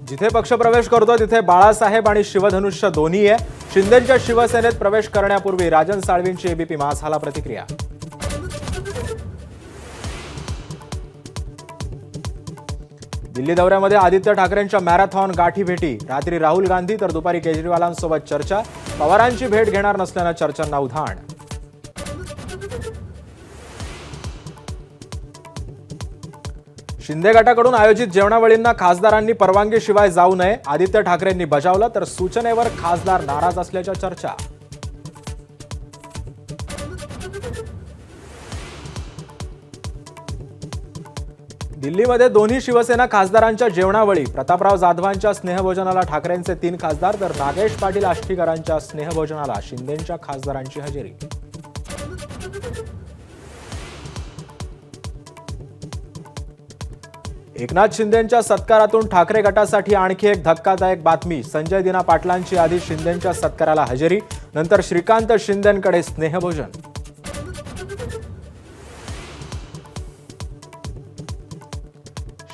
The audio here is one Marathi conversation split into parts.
जिथे पक्षप्रवेश करतो तिथे बाळासाहेब आणि शिवधनुष्य दोन्ही आहे। शिंदेच्या शिवसेनेत प्रवेश करण्यापूर्वी राजन साळवींची एबीपी माझाला प्रतिक्रिया। दिल्ली दौऱ्यामध्ये आदित्य ठाकरेंच्या मॅरेथॉन गाठी भेटी। रात्री राहुल गांधी तर दुपारी केजरीवालांसोबत चर्चा। पवारांची भेट घेणार नसल्यानं चर्चांना उधाण। शिंदे गटाकडून आयोजित जेवणावळींना खासदारांनी परवानगीशिवाय जाऊ नये। आदित्य ठाकरेंनी बजावलं तर सूचनेवर खासदार नाराज असल्याच्या चर्चा। दिल्लीमध्ये दोन्ही शिवसेना खासदारांच्या जेवणावळी। प्रतापराव जाधवांच्या स्नेहभोजनाला ठाकरेंचे 3 खासदार तर नागेश पाटील आष्टीकरांच्या स्नेहभोजनाला शिंदेच्या खासदारांची हजेरी। एकनाथ शिंदेंच्या सत्कारातून ठाकरे गटासाठी आणखी एक धक्कादायक बातमी। संजय दिना पाटलांची आधी शिंदेंच्या सत्काराला हजेरी, नंतर श्रीकांत शिंदेंकडे स्नेहभोजन।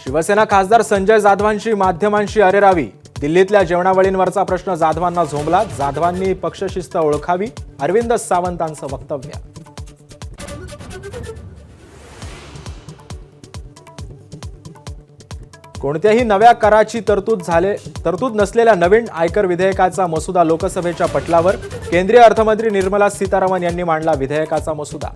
शिवसेना खासदार संजय जाधवांची माध्यमांशी अरेरावी। दिल्लीतल्या जेवणावळींवरचा प्रश्न जाधवांना झोंबला। जाधवांनी पक्षशिस्त ओळखावी, अरविंद सावंतांचं वक्तव्य। कोणत्याही नव्या कराची तरतूद नसलेल्या नवीन आयकर विधेयकाचा मसुदा लोकसभेच्या पटलावर। केंद्रीय अर्थमंत्री निर्मला सीतारामन यांनी मांडला विधेयकाचा मसुदा।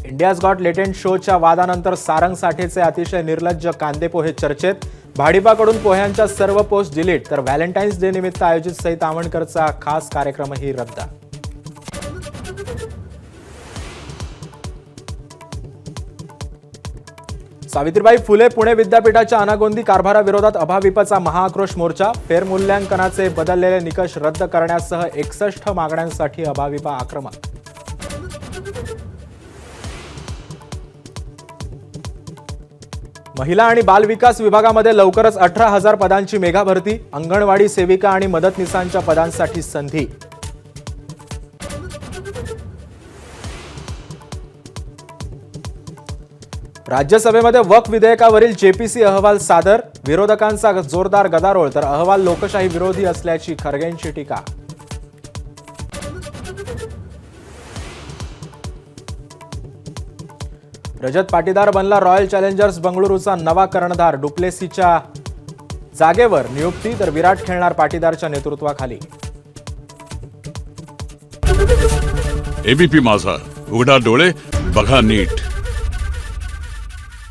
इंडियाज गॉट लेटेंट शोच्या वादानंतर सारंग साठेचे अतिशय निर्लज्ज कांदेपोहे चर्चेत। भाडीपाकडून पोह्यांच्या सर्व पोस्ट डिलीट, तर व्हॅलेंटाईन्स डे निमित्त आयोजित सई तावणकरचा खास कार्यक्रमही रद्द। सावित्रीबाई फुले पुणे विद्यापीठाच्या अनागोंदी कारभाराविरोधात अभाविपचा महाआक्रोश मोर्चा। फेरमूल्यांकनाचे बदललेले निकष रद्द करण्यासह 61 मागण्यांसाठी अभाविप आक्रमक। महिला आणि बालविकास विभागामध्ये लवकरच 18,000 पदांची मेगा भरती। अंगणवाडी सेविका आणि मदतनीसांच्या पदांसाठी संधी। राज्यसभेमध्ये वक्फ विधेयकावरील जेपीसी अहवाल सादर। विरोधकांचा जोरदार गदारोळ, तर अहवाल लोकशाही विरोधी असल्याची खरगेंची टीका। रजत पाटीदार बनला रॉयल चॅलेंजर्स बंगळुरूचा नवा कर्णधार। डुप्लेसीच्या जागेवर नियुक्ती, तर विराट खेळणार पाटीदारच्या नेतृत्वाखाली। एबीपी माझा, उघडा डोळे बघा नीट।